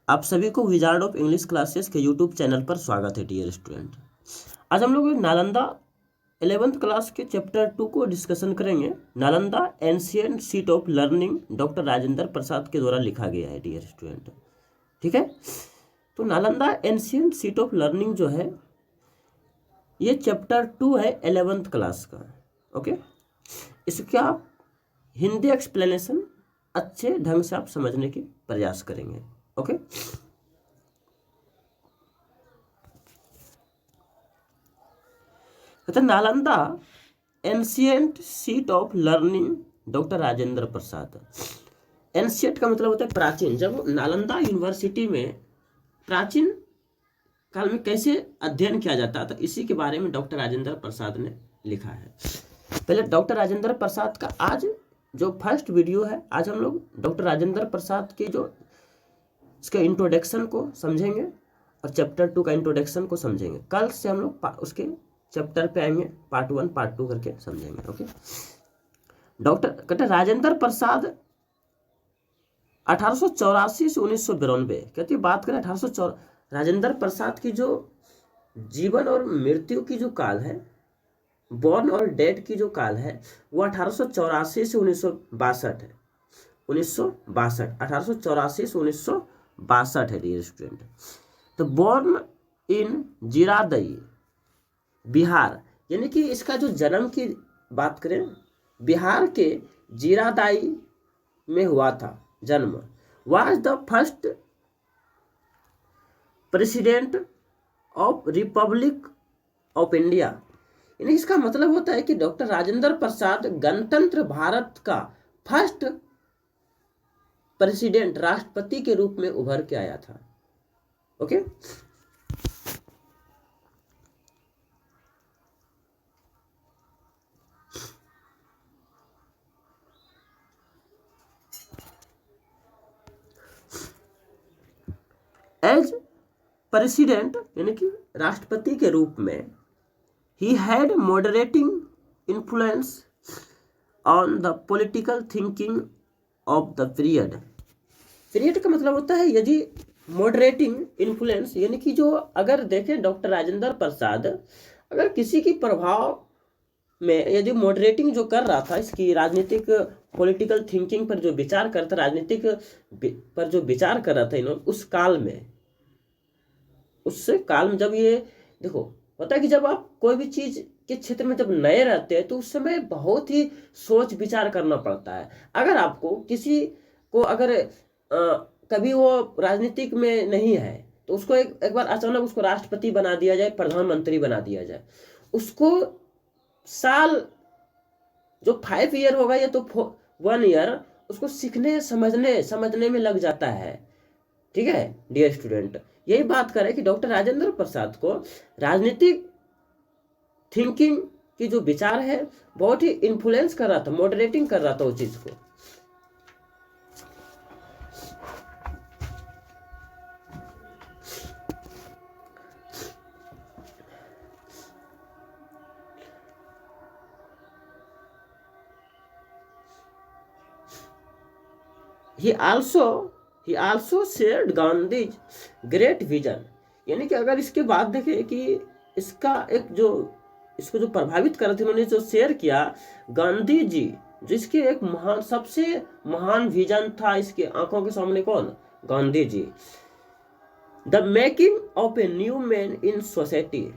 आप सभी को विजार्ड ऑफ इंग्लिश क्लासेस के यूट्यूब चैनल पर स्वागत है डियर स्टूडेंट। आज हम लोग नालंदा 11th क्लास के चैप्टर 2 को डिस्कशन करेंगे। Nalanda ancient seat of learning doctor Rajendra Prasad के द्वारा लिखा गया है डियर स्टूडेंट। ठीक है, तो Nalanda ancient seat of learning जो है ये चैप्टर 2 है 11th क्लास का। ओके, इसका हिंदी एक्सप्लेनेशन अच्छे ढंग से आप समझने की प्रयास करेंगे। Okay, Nalanda ancient seat of learning doctor Rajendra Prasad. Ancient का मतलब होता है प्राचीन। जब नालंदा यूनिवर्सिटी में प्राचीन काल में कैसे अध्ययन किया जाता था, इसी के बारे में डॉक्टर राजेंद्र प्रसाद ने लिखा है। पहले डॉक्टर राजेंद्र प्रसाद का आज जो फर्स्ट वीडियो है, आज हम लोग डॉक्टर राजेंद्र प्रसाद के जो इसके इंट्रोडक्शन को समझेंगे और चैप्टर 2 का इंट्रोडक्शन को समझेंगे। कल से हम लोग उसके चैप्टर पे आएंगे, पार्ट 1 पार्ट 2 करके समझेंगे। ओके, डॉक्टर राजेंद्र प्रसाद 1884 से 1992 कहती बात करें 1804 राजेंद्र प्रसाद की जो जीवन और मृत्यु की जो काल है, बॉर्न और डेथ की जो काल है, वो 1884 से 1962 है। 1962 1884 से 1962 है डियर स्टूडेंट। तो बॉर्न इन जीरादई बिहार, यानी कि इसका जो जन्म की बात करें, बिहार के जीरादाई में हुआ था जन्म। Was the first president of Republic of India, यानी इसका मतलब होता है कि डॉक्टर राजेंद्र प्रसाद गणतंत्र भारत का फर्स्ट प्रेसिडेंट, राष्ट्रपति के रूप में उभर के आया था। ओके, एज प्रेसिडेंट यानी कि राष्ट्रपति के रूप में he had moderating influence on the political thinking of the period. Period का मतलब होता है यदि मॉडरेटिंग इन्फ्लुएंस, यानी कि जो अगर देखें डॉक्टर राजेंद्र प्रसाद अगर किसी की प्रभाव में यदि मॉडरेटिंग जो कर रहा था, इसकी राजनीतिक पॉलिटिकल थिंकिंग पर जो विचार करता, राजनीतिक पर जो विचार कर रहा था इन्होंने उस काल में, उस काल में जब ये देखो होता है कि जब आप कोई भी चीज के क्षेत्र में जब नए रहते हैं तो उस समय बहुत ही सोच विचार करना पड़ता है। अगर आपको किसी को अगर कभी वो राजनीतिक में नहीं है तो उसको एक बार अचानक उसको राष्ट्रपति बना दिया जाए, प्रधानमंत्री बना दिया जाए, उसको साल जो 5 ईयर होगा या तो 1 ईयर उसको सीखने समझने में लग जाता है। ठीक है डियर स्टूडेंट, यही बात करें कि डॉक्टर राजेंद्र प्रसाद को राजनीतिक थिंकिंग की जो विचार है बहुत ही इन्फ्लुएंस कर रहा था, मॉडरेटिंग कर रहा था उस चीज को। He also shared Gandhi's great vision, यानी कि अगर इसके बाद देखें कि इसका एक जो इसको जो प्रभावित कर रहे थे, उन्होंने जो शेयर किया गांधी जी, जिसके एक महान सबसे महान विजन था इसके आंखों के सामने, कौन? Gandhi ji. The making of a new man in society,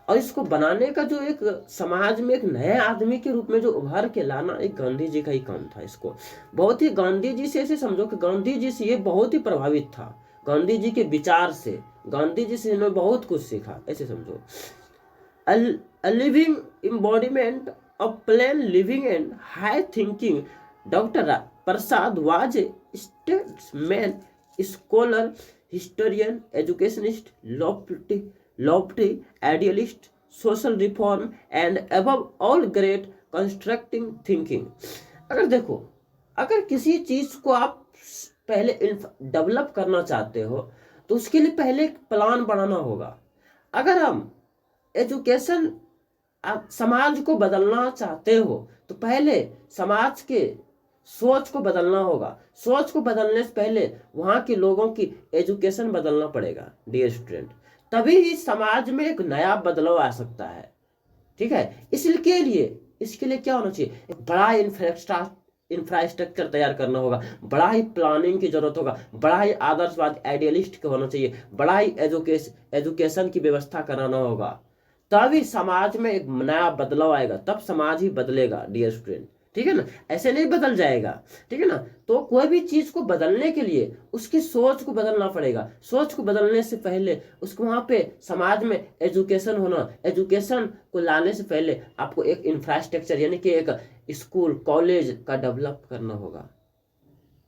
और इसको बनाने का जो एक समाज में एक नए आदमी के रूप में जो उभार के लाना एक गांधी जी का ही काम था। इसको बहुत ही गांधी जी से ऐसे समझो कि गांधी जी से ये बहुत ही प्रभावित था, गांधी जी के विचार से, गांधी जी से इन्होंने बहुत कुछ सीखा, ऐसे समझो। A living embodiment of plain living and high thinking, Dr. Prasad was a statesman, scholar, historian, educationist, lofty idealist, social reform, and above all great constructing thinking। अगर देखो, अगर किसी चीज को आप पहले डेवलप करना चाहते हो तो उसके लिए पहले एक प्लान बनाना होगा। अगर हम एजुकेशन आप समाज को बदलना चाहते हो तो पहले समाज के सोच को बदलना होगा। सोच को बदलने से पहले वहाँ के लोगों की एजुकेशन बदलना पड़ेगा डियर स्टूडेंट, तभी ही समाज में एक नया बदलाव आ सकता है। ठीक है, इसके लिए क्या होना चाहिए, एक बड़ा इंफ्रास्ट्रक्चर तैयार करना होगा, बड़ा ही प्लानिंग की जरूरत होगा, बड़ा ही आदर्शवाद आइडियलिस्ट होना चाहिए, बड़ा ही एजुकेशन की व्यवस्था कराना होगा, तभी समाज में एक नया बदलाव आएगा, तब समाज ही बदलेगा डियर स्टूडेंट। ठीक है ना, ऐसे नहीं बदल जाएगा। ठीक है ना, तो कोई भी चीज को बदलने के लिए उसकी सोच को बदलना पड़ेगा। सोच को बदलने से पहले उसको वहां पे समाज में एजुकेशन होना, एजुकेशन को लाने से पहले आपको एक इंफ्रास्ट्रक्चर यानी कि एक स्कूल कॉलेज का डेवलप करना होगा।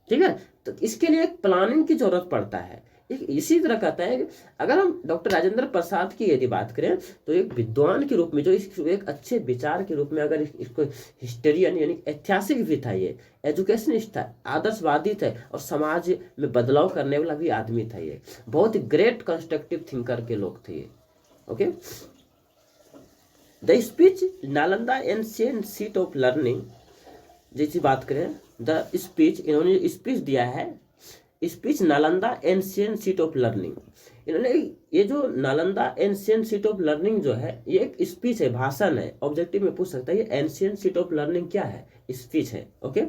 ठीक है, तो इसके लिए एक प्लानिंग की जरूरत पड़ता है। इसी तरह कहता है कि अगर हम डॉक्टर राजेंद्र प्रसाद की यदि बात करें तो एक विद्वान के रूप में, जो एक अच्छे विचार के रूप में, अगर इसको हिस्टोरियन यानी ऐतिहासिक भी था, ये एजुकेशनिस्ट था, आदर्शवादी थे और समाज में बदलाव करने वाला भी आदमी था। ये बहुत ही ग्रेट कंस्ट्रक्टिव थिंकर के लोग थे ये। Okay, the speech Nalanda ancient seat of learning, जैसी बात करें द स्पीच, इन्होंने स्पीच दिया है, speech Nalanda ancient seat of learning. इन्होंने ये जो Nalanda ancient seat of learning जो है, ये एक स्पीच है, भाषण है, ऑब्जेक्टिव में पूछ सकता है ये एंशिएंट सीट ऑफ लर्निंग क्या है, स्पीच है। Okay,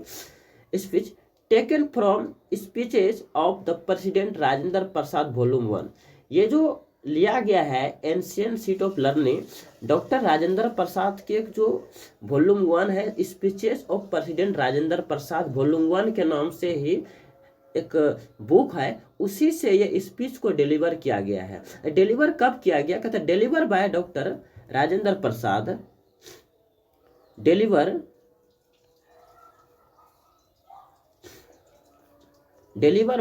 speech taken from speeches of the president Rajendra Prasad volume 1। ये जो लिया गया है ancient seat of learning, doctor Rajendra Prasad के एक जो वॉल्यूम 1 है, speeches of president Rajendra Prasad volume 1 के नाम से ही एक बुक है, उसी से ये स्पीच को डिलीवर किया गया है। डिलीवर कब किया गया, कहते हैं deliver by doctor Rajendra Prasad, deliver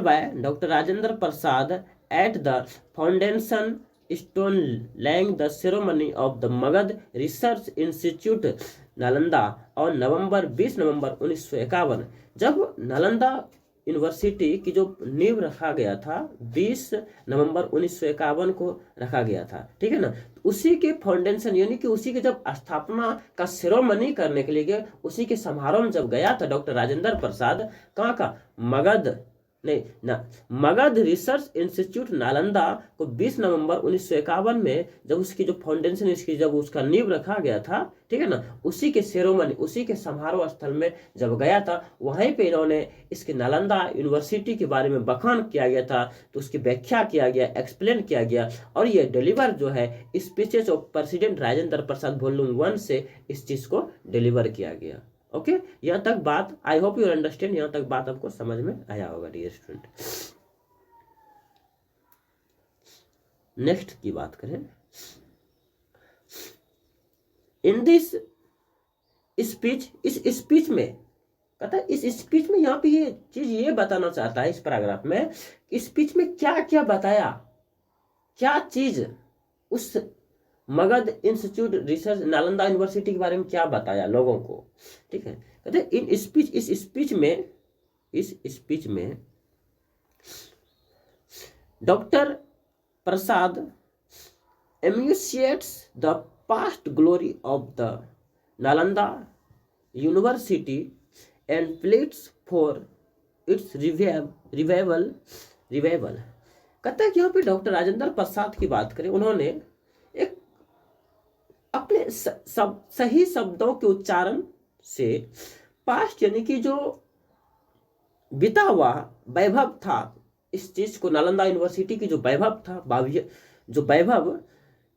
by doctor Rajendra Prasad at the foundation stone laying the ceremony of the Magadh research institute Nalanda और 20 नवंबर 1951। जब नालंदा यूनिवर्सिटी की जो नींव रखा गया था 20 नवंबर 1951 को रखा गया था। ठीक है ना, उसी के फाउंडेशन यानी कि उसी के जब स्थापना का सेरेमनी करने के लिए गए, उसी के समारोह में जब गया था डॉक्टर राजेंद्र प्रसाद, कहाँ का, मगध नहीं ना, मगध रिसर्च इंस्टीट्यूट नालंदा को 20 नवंबर 1951 में जब उसकी जो फाउंडेशन, इसकी जब उसका नींव रखा गया था, ठीक है ना, उसी के सेरेमनी, उसी के समारोह स्थल में जब गया था, वहीं पे इन्होंने इसके नालंदा यूनिवर्सिटी के बारे में बखान किया गया था, तो उसकी व्याख्या किया गया, एक्सप्लेन किया गया, और ये डिलीवर जो है speeches of president Rajendra Prasad volume 1 से इस चीज को डिलीवर किया गया। ओके, यहाँ तक बात, आई होप यू अंडरस्टैंड, यहाँ तक बात आपको समझ में आया होगा डियर स्टूडेंट। नेक्स्ट की बात करें, इन दिस स्पीच, इस स्पीच में कहता है, इस स्पीच में यहाँ पे ये चीज ये बताना चाहता है इस पैराग्राफ में, स्पीच में क्या क्या बताया, क्या चीज उस Magadh institute research Nalanda university के बारे में क्या बताया लोगों को। ठीक है, कहते इन स्पीच, इस स्पीच में doctor Prasad enunciates the past glory of the Nalanda university and pleads for its revival. कहता है कि यहाँ पे डॉक्टर राजेंद्र प्रसाद की बात करें, उन्होंने एक अपने सही शब्दों के उच्चारण से पास्ट यानी कि जो बीता हुआ वैभव था, इस चीज को, नालंदा यूनिवर्सिटी की जो वैभव था, जो वैभव,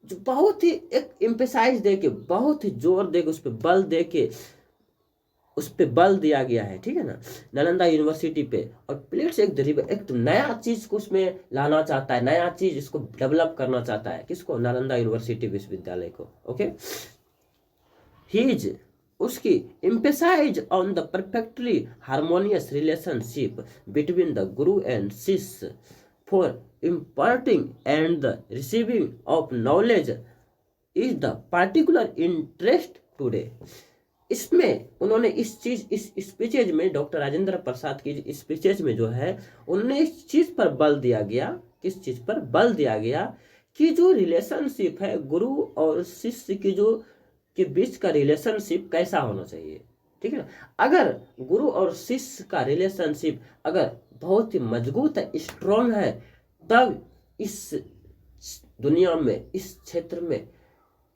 जो बहुत ही एक एम्फेसाइज दे के, बहुत ही जोर दे के, उस पर बल दे के, उस पर बल दिया गया है। ठीक है ना, नालंदा यूनिवर्सिटी पे, और प्लेट्स एक तो नया चीज को उसमें लाना चाहता है, नया चीज इसको डेवलप करना चाहता है, किसको, नालंदा यूनिवर्सिटी विश्वविद्यालय को। ओके, हीज उसकी emphasis on the perfectly harmonious relationship between the guru and shishya for imparting and the receiving of knowledge is the particular interest today। इसमें उन्होंने इस स्पीचेज में, डॉक्टर राजेंद्र प्रसाद की स्पीचेज में जो है, उन्होंने इस चीज पर बल दिया गया, किस चीज पर बल दिया गया कि जो रिलेशनशिप है गुरु और शिष्य की, जो के बीच का रिलेशनशिप कैसा होना चाहिए। ठीक है ना। अगर गुरु और शिष्य का रिलेशनशिप अगर बहुत ही मजबूत है, स्ट्रॉन्ग है, तब इस दुनिया में, इस क्षेत्र में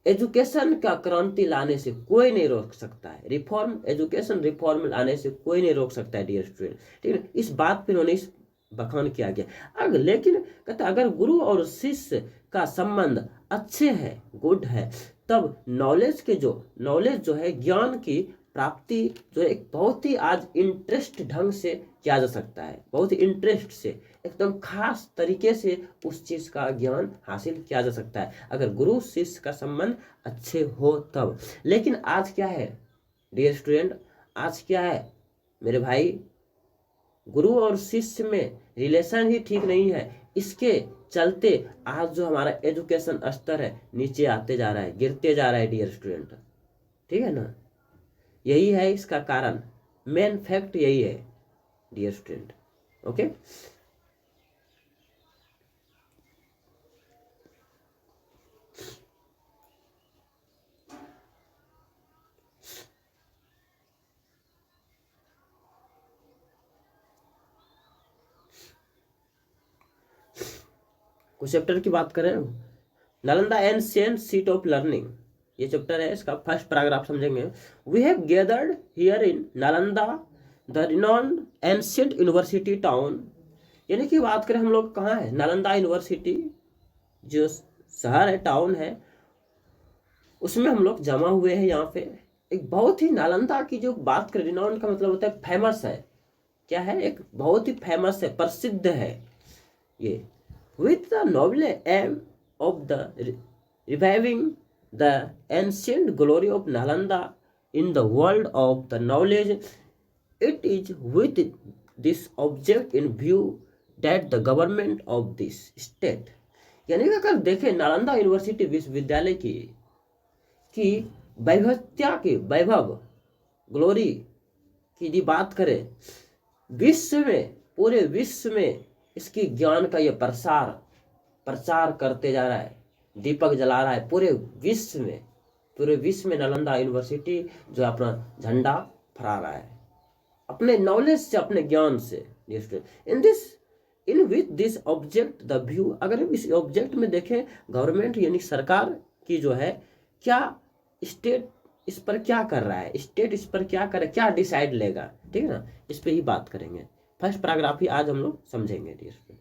एजुकेशन का क्रांति लाने से कोई नहीं रोक सकता है। रिफॉर्म, एजुकेशन रिफॉर्म लाने से कोई नहीं रोक सकता है डियर स्टूडेंट, ठीक है। इस बात पर उन्होंने इस बखान किया गया। लेकिन कहता अगर गुरु और शिष्य का संबंध अच्छे है, गुड है, तब नॉलेज जो है, ज्ञान की प्राप्ति जो एक बहुत ही आज इंटरेस्ट ढंग से किया जा सकता है, बहुत ही इंटरेस्ट से, एकदम खास तरीके से उस चीज का ज्ञान हासिल किया जा सकता है अगर गुरु शिष्य का संबंध अच्छे हो तब। लेकिन आज क्या है डियर स्टूडेंट, आज क्या है मेरे भाई, गुरु और शिष्य में रिलेशन ही ठीक नहीं है। इसके चलते आज जो हमारा एजुकेशन स्तर है नीचे आते जा रहा है, गिरते जा रहा है डियर स्टूडेंट, ठीक है ना। यही है इसका कारण, मेन फैक्ट यही है डियर स्टूडेंट। ओके, कुछ चैप्टर की बात करें, Nalanda ancient seat of learning, ये चैप्टर है, इसका फर्स्ट पैराग्राफ समझेंगे। We have gathered here in Nalanda the renowned ancient university town, यानी कि बात करें हम लोग कहाँ है, नालंदा यूनिवर्सिटी जो शहर है, टाउन है, उसमें हम लोग जमा हुए हैं। यहाँ पे एक बहुत ही नालंदा की जो बात करें, रिनॉन्ड का मतलब होता है फेमस है, क्या है, एक बहुत ही फेमस है, प्रसिद्ध है ये, with the noble aim of the reviving the ancient glory of Nalanda in the world of the knowledge. It is with this object in view that the government of this state, यानी कि अगर देखें Nalanda university विश्वविद्यालय की वैभवत्या की, वैभव, glory की यदि बात करें, विश्व में, पूरे विश्व में इसकी ज्ञान का ये प्रचार करते जा रहा है, दीपक जला रहा है पूरे विश्व में, पूरे विश्व में नालंदा यूनिवर्सिटी जो अपना झंडा फहरा रहा है अपने नॉलेज से, अपने ज्ञान से। In with this object the view, अगर इस ऑब्जेक्ट में देखें, गवर्नमेंट यानी सरकार की जो है, क्या स्टेट इस पर क्या कर रहा है, स्टेट इस पर क्या करे, क्या डिसाइड लेगा, ठीक है ना, इस पे ही बात करेंगे। फर्स्ट पैराग्राफ ही आज हम लोग समझेंगे डियर स्टूडेंट।